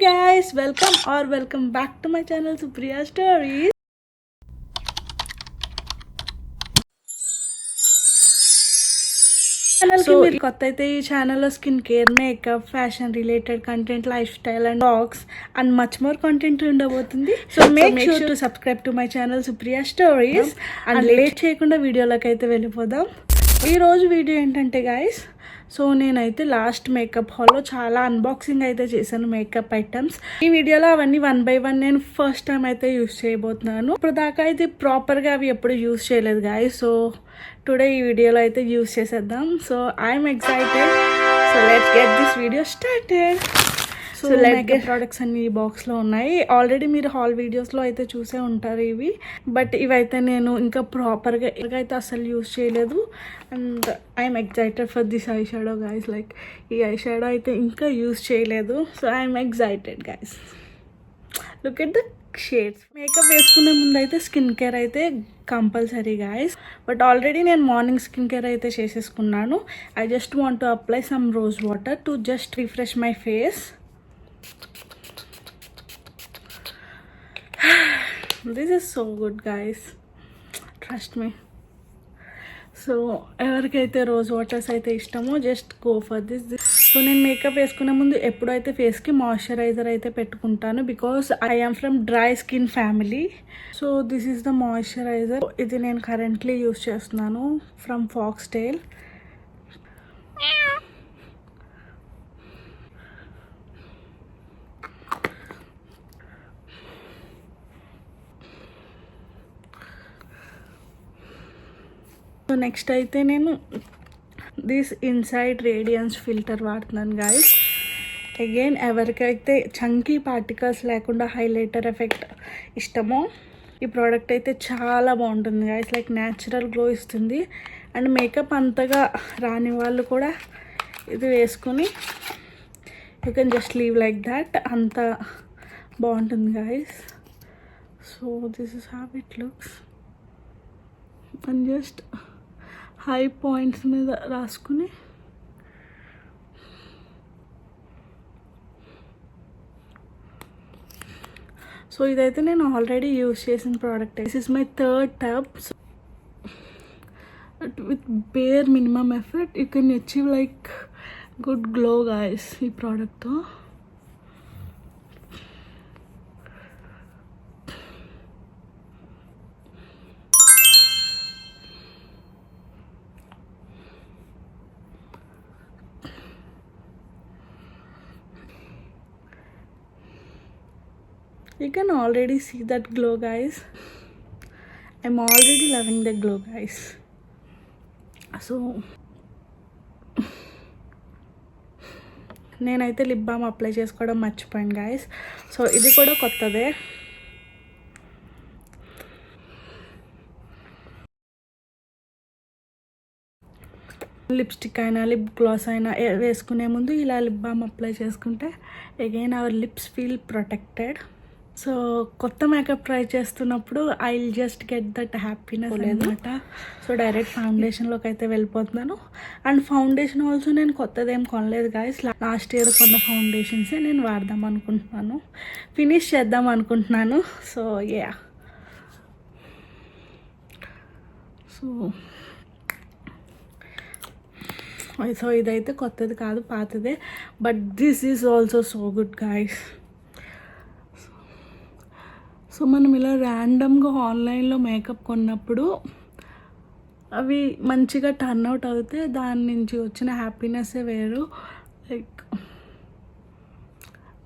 guys, welcome back to my channel Supriya Stories. ఛానల్కి మీరు కొత్త అయితే ఈ ఛానల్లో skin care, makeup, fashion related content, lifestyle and blogs and much more content ఉండబోతుంది. So make sure to subscribe to my channel Supriya stories. And late చేయకుండా వీడియోలోకి అయితే వెళ్ళిపోదాం. ఈరోజు వీడియో ఏంటంటే గాయస్, సో నేనైతే లాస్ట్ మేకప్ హాల్లో చాలా అన్బాక్సింగ్ అయితే చేశాను మేకప్ ఐటమ్స్. ఈ వీడియోలో అవన్నీ 1 by 1 నేను ఫస్ట్ టైం అయితే యూస్ చేయబోతున్నాను. ఇప్పుడు దాకా అయితే ప్రాపర్గా అవి ఎప్పుడు యూస్ చేయలేదు గాయస్. సో టుడే ఈ వీడియోలో అయితే యూస్ చేసేద్దాం. So I'm excited. So let's get this video started. So makeup products అన్ని ఈ బాక్స్లో ఉన్నాయి. ఆల్రెడీ మీరు హాల్ వీడియోస్లో అయితే చూసే ఉంటారు ఇవి, బట్ ఇవైతే నేను ఇంకా ప్రాపర్గా అయితే అసలు యూస్ చేయలేదు. And I'm excited for this eye shadow guys. Like ఈ ఐ షాడో అయితే ఇంకా యూస్ చేయలేదు. So I'm excited guys. Look at the shades. Makeup వేసుకునే ముందు అయితే స్కిన్ కేర్ అయితే కంపల్సరీ గాయస్. బట్ ఆల్రెడీ నేను మార్నింగ్ స్కిన్ కేర్ అయితే చేసేసుకున్నాను. I just want to apply some rose water to just refresh my face. This is so good guys, trust me. So ఎవరికైతే rose waters అయితే ఇష్టమో just go for this. So నేను makeup వేసుకునే ముందు ఎప్పుడైతే ఫేస్కి మాయిశ్చరైజర్ అయితే పెట్టుకుంటాను, because I am from dry skin family. So this is the moisturiser. ఇది నేను కరెంట్లీ యూస్ చేస్తున్నాను ఫ్రమ్ ఫాక్స్టైల్. సో నెక్స్ట్ అయితే నేను దిస్ ఇన్సైడ్ రేడియన్స్ ఫిల్టర్ వాడుతున్నాను గాయస్. అగైన్ ఎవరికైతే చంకీ పార్టికల్స్ లేకుండా హైలైటర్ ఎఫెక్ట్ ఇష్టమో ఈ ప్రోడక్ట్ అయితే చాలా బాగుంటుంది గాయస్. లైక్ న్యాచురల్ గ్లో ఇస్తుంది. అండ్ మేకప్ అంతగా రాని వాళ్ళు కూడా ఇది వేసుకొని you can just leave like that. అంత బాగుంటుంది guys. So this is how it looks. And just high points మీద రాసుకుని సో ఇదైతే నేను ఆల్రెడీ యూజ్ చేసిన product. This is my third tub. With bare minimum effort you can achieve like good glow guys ఈ ప్రోడక్ట్తో. You can already see that glow guys. I'm already loving the glow guys. So నేనైతే lip balm apply చేసుకోవడం మర్చిపోయాను guys. So ఇది కూడా కొత్తదే. Lipstick అయినా lip gloss అయినా వేసుకునే ముందు ఇలా లిప్ బామ్ అప్లై చేసుకుంటే again hour lips feel protected. So కొత్త మేకప్ ట్రై చేస్తున్నప్పుడు I will just get that happiness అనమాట. సో డైరెక్ట్ ఫౌండేషన్లోకి అయితే వెళ్ళిపోతున్నాను. అండ్ ఫౌండేషన్ ఆల్సో నేను కొత్తదేం కొనలేదు గాయస్. లాస్ట్ ఇయర్ కొన్న ఫౌండేషన్సే నేను వాడదాం అనుకుంటున్నాను, ఫినిష్ చేద్దాం అనుకుంటున్నాను. So yeah. సో ఇదైతే కొత్తది కాదు, పాతదే. But this is also so good guys. So మనం ఇలా ర్యాండమ్గా ఆన్లైన్లో మేకప్ కొన్నప్పుడు అవి మంచిగా టర్న్అవుట్ అవుతే దాని నుంచి వచ్చిన హ్యాపీనెస్సే వేరు. లైక్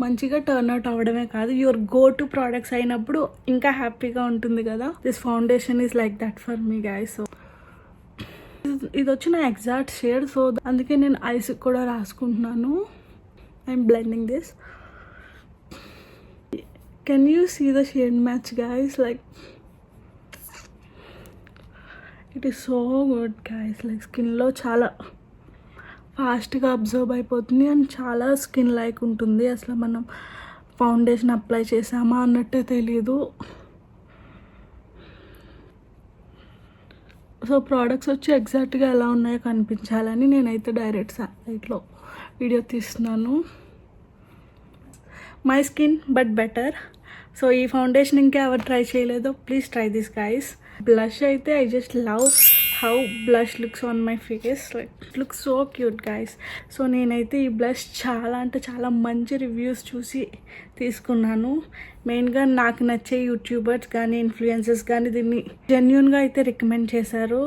మంచిగా టర్న్అవుట్ అవ్వడమే కాదు, యువర్ గో టు ప్రోడక్ట్స్ అయినప్పుడు ఇంకా హ్యాపీగా ఉంటుంది కదా. This foundation is like that for me guys. So ఇది వచ్చిన ఎగ్జాక్ట్ షేడ్. సో అందుకే నేను ఐస్ కూడా రాసుకుంటున్నాను. I'm blending this. Can you see the shade match guys? Like it is so good guys. Like స్కిన్లో చాలా ఫాస్ట్గా అబ్జర్వ్ అయిపోతుంది అండ్ చాలా స్కిన్ లైక్ ఉంటుంది. అసలు మనం ఫౌండేషన్ అప్లై చేసామా అన్నట్టే తెలీదు. సో ప్రోడక్ట్స్ వచ్చి ఎగ్జాక్ట్గా ఎలా ఉన్నాయో కనిపించాలని నేనైతే డైరెక్ట్ శాటిలైట్లో వీడియో తీస్తున్నాను. My skin but better. So ఈ ఫౌండేషన్ ఇంకా ఎవరు ట్రై చేయలేదో please try this guys. Blush అయితే I just love how blush looks on my face, like it looks so cute guys. So నేనైతే ఈ బ్లష్ చాలా అంటే చాలా మంచి రివ్యూస్ చూసి తీసుకున్నాను. మెయిన్గా నాకు నచ్చే యూట్యూబర్స్ కానీ ఇన్ఫ్లుయెన్సర్స్ కానీ దీన్ని జెన్యున్గా అయితే రికమెండ్ చేశారు.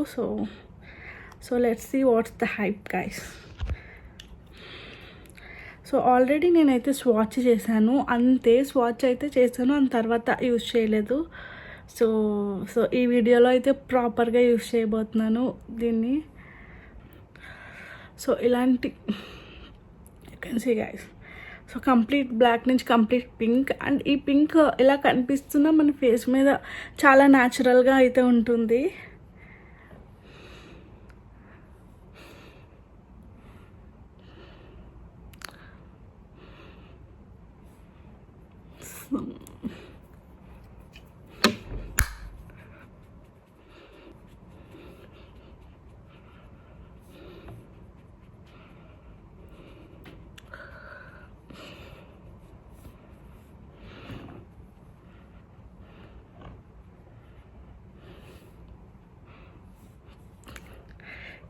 So let's see what's the hype guys. So already నేనైతే స్వాచ్ చేశాను, అంతే స్వాచ్ అయితే చేశాను, అంత తర్వాత యూజ్ చేయలేదు. సో ఈ వీడియోలో అయితే ప్రాపర్గా యూజ్ చేయబోతున్నాను దీన్ని. సో ఇలాంటి you can see guys. So complete black నుంచి కంప్లీట్ పింక్, అండ్ ఈ పింక్ ఇలా కనిపిస్తున్నా మన ఫేస్ మీద చాలా న్యాచురల్గా అయితే ఉంటుంది.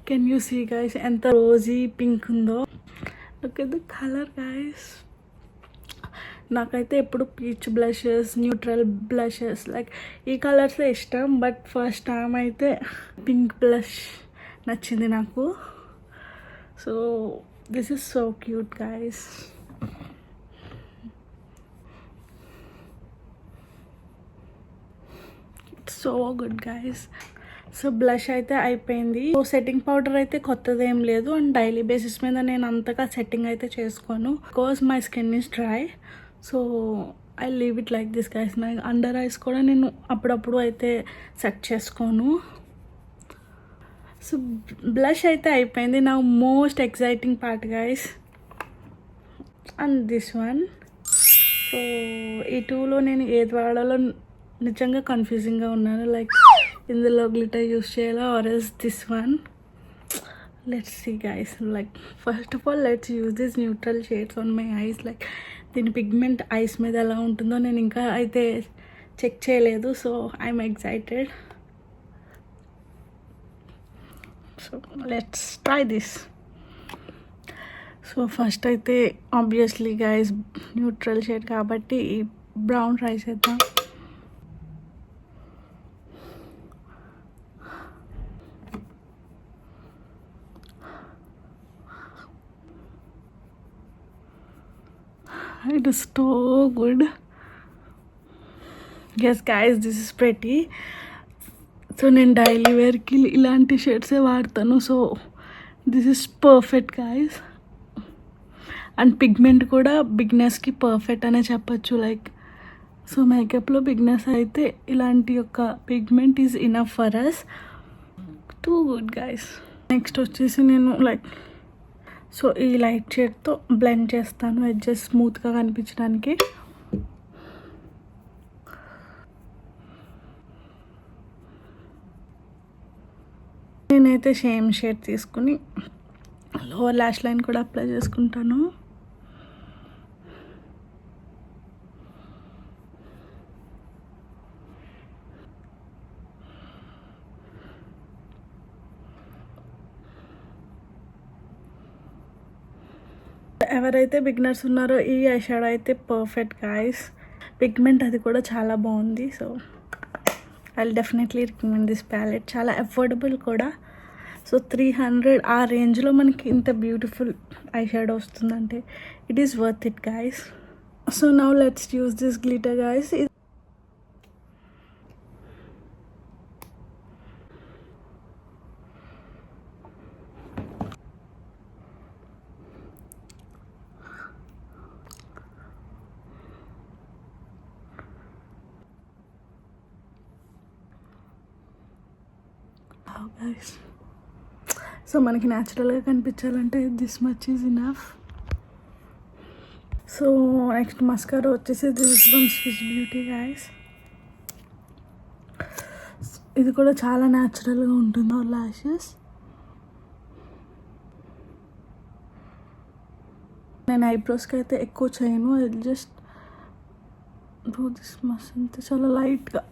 Can you see guys ఎంత రోజీ పింక్ ఉందో. Look at the color guys. నాకైతే ఎప్పుడు peach blushes, neutral blushes like ఈ కలర్సే ఇష్టం, బట్ ఫస్ట్ టైం అయితే పింక్ బ్లష్ నచ్చింది నాకు. So this is so cute guys. It's so good guys. So blush అయితే అయిపోయింది. సో సెట్టింగ్ పౌడర్ అయితే కొత్తది ఏం లేదు, అండ్ డైలీ బేసిస్ మీద నేను అంతగా సెట్టింగ్ అయితే చేసుకోను because my skin is dry. So I leave it like this guys. నా అండర్ ఐస్ కూడా నేను అప్పుడప్పుడు అయితే సెట్ చేసుకోను. సో బ్లష్ అయితే అయిపోయింది. నా most exciting part guys, and this one. So ఈ టూలో నేను ఏది వాడాలో నిజంగా కన్ఫ్యూజింగ్గా ఉన్నాను, లైక్ ఇందులో గ్లిటర్ యూస్ చేయాలా or else this one. Let's see guys. Like first of all let's use this neutral shades on my eyes. Like దీని పిగ్మెంట్ ఐస్ మీద ఎలా ఉంటుందో నేను ఇంకా అయితే చెక్ చేయలేదు. So I'm excited. So let's try this. So first అయితే obviously guys neutral shade కాబట్టి బ్రౌన్ ట్రై చేద్దాం. It is so good. Yes guys, this is pretty. So నేను డైలీ వేర్కి ఇలాంటి షేడ్సే వాడతాను. So this is perfect guys. And pigment కూడా బిగ్నెస్కి perfect అనే చెప్పచ్చు. లైక్ సో మేకప్లో బిగ్నెస్ అయితే ఇలాంటి యొక్క pigment is enough for us. Too good guys. Next వచ్చేసి నేను లైక్ సో ఈ లైట్ షేడ్తో బ్లెండ్ చేస్తాను ఎడ్జెస్ స్మూత్గా కనిపించడానికి. నేనైతే సేమ్ షేడ్ తీసుకుని లోవర్ ల్యాష్ లైన్ కూడా అప్లై చేసుకుంటాను. ఎవరైతే బిగినర్స్ ఉన్నారో ఈ ఐ షాడో అయితే పర్ఫెక్ట్ గైస్. పిగ్మెంట్ అది కూడా చాలా బాగుంది. So I definitely recommend this palette. చాలా అఫోర్డబుల్ కూడా. సో 300 ఆ రేంజ్లో మనకి ఇంత బ్యూటిఫుల్ ఐ షాడో వస్తుందంటే it is worth it guys. So now let's use this glitter guys. Guys so మనకి న్యాచురల్గా కనిపించాలంటే this much is enough. So next mascara వచ్చేసి this is from Swiss beauty guys. ఇది కూడా చాలా న్యాచురల్గా ఉంటుంది లాషెస్. నేను ఐబ్రోస్కి అయితే ఎక్కువ చేయను, జస్ట్ దిస్ మస్త్ అంతే చాలా లైట్గా.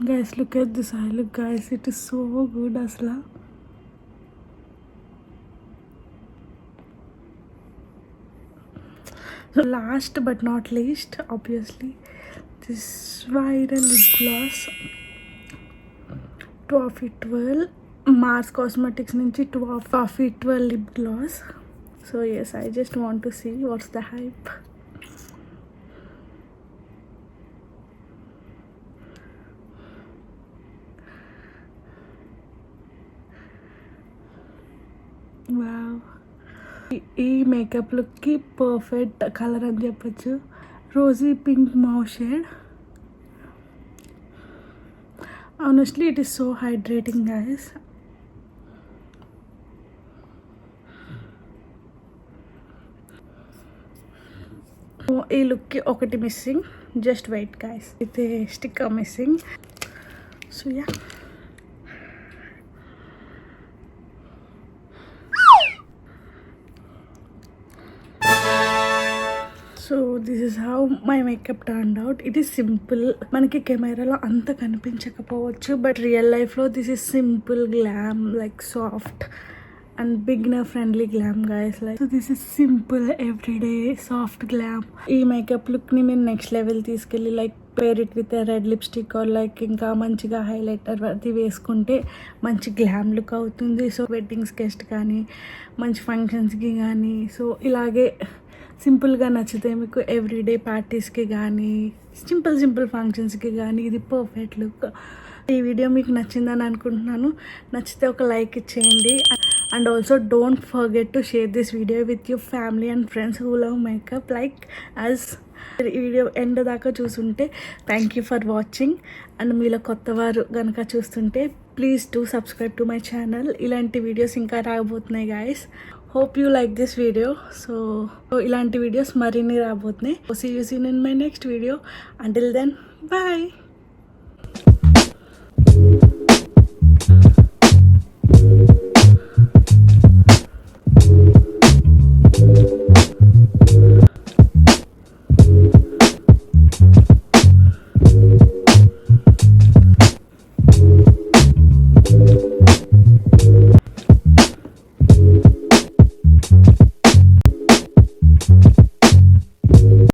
Guys look at this I look guys, it is so good అసలు. So last but not least, obviously, this viral lip gloss 12 Mars Cosmetics nunchi 12 lip gloss. So yes, I just want to see what's the hype. Wow. ఈ makeup లుక్కి perfect colour అని చెప్పచ్చు. Rosy pink mouth shade. Honestly it is so hydrating guys. ఈ లుక్కి ఒకటి missing, just wait guys, అయితే sticker missing. So yeah, so this is how my makeup turned out. It is simple, మనకి కెమెరాలో అంత కనిపించకపోవచ్చు, బట్ రియల్ లైఫ్లో this is simple glam, like soft and beginner friendly glam guys. Like so this is simple everyday soft glam. ఈ makeup లుక్ని మీరు next level తీసుకెళ్ళి like pair it with red lipstick or like ఇంకా మంచిగా highlighter అది వేసుకుంటే మంచి glam look అవుతుంది. సో వెడ్డింగ్స్ గెస్ట్ కానీ మంచి ఫంక్షన్స్కి కానీ, సో ఇలాగే సింపుల్గా నచ్చితే మీకు ఎవ్రీడే పార్టీస్కి కానీ సింపుల్ ఫంక్షన్స్కి కానీ ఇది పర్ఫెక్ట్ లుక్. ఈ వీడియో మీకు నచ్చిందని అనుకుంటున్నాను. నచ్చితే ఒక లైక్ ఇచ్చేయండి. And also don't forget to share this video with your family and friends who love makeup like us. ఈ వీడియో ఎండ్ దాకా చూస్తుంటే thank you for watching. And మీలో కొత్తవారు కనుక చూస్తుంటే please do subscribe to my channel. ఇలాంటి videos ఇంకా రాబోతున్నాయి guys. Hope you like this video. So ఇలాంటి వీడియోస్ మరిన్ని రాబోతున్నాయి. See you seen in my next video. Until then bye.